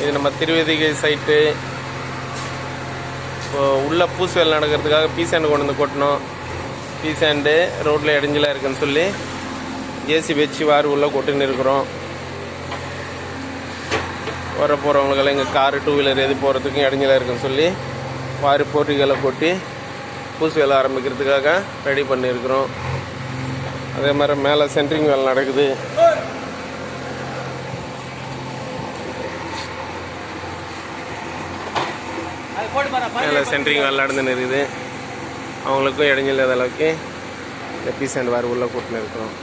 இது நம்ம திருவேதிகை சைட்டு. இப்போது உள்ள பூசு வேலை நடக்கிறதுக்காக பீசாண்டு கொண்டு வந்து கொட்டணும். பீசாண்டு ரோட்டில் இடைஞ்சலாக இருக்குன்னு சொல்லி ஜேசி வச்சு வாரி உள்ளே கொட்டுன்னு இருக்கிறோம். வர போகிறவங்களுக்கெல்லாம் இங்கே காரு 2 வீலர் எது போகிறதுக்கும் இடைஞ்சலாக இருக்குன்னு சொல்லி வாரி போட்டிகளை கொட்டி பூசு வேலை ஆரம்பிக்கிறதுக்காக ரெடி பண்ணியிருக்கிறோம். அதே மாதிரி மேலே சென்ட்ரிங் வேலை நடக்குது. மேலே சென்ட்ரிங் வேலை நடந்துன்னு இருக்குது. அவங்களுக்கும் இடைஞ்சல் அளவுக்கு இந்த பீஸ் அண்ட் வார் உள்ளே கூட்டின்னு இருக்கிறோம்.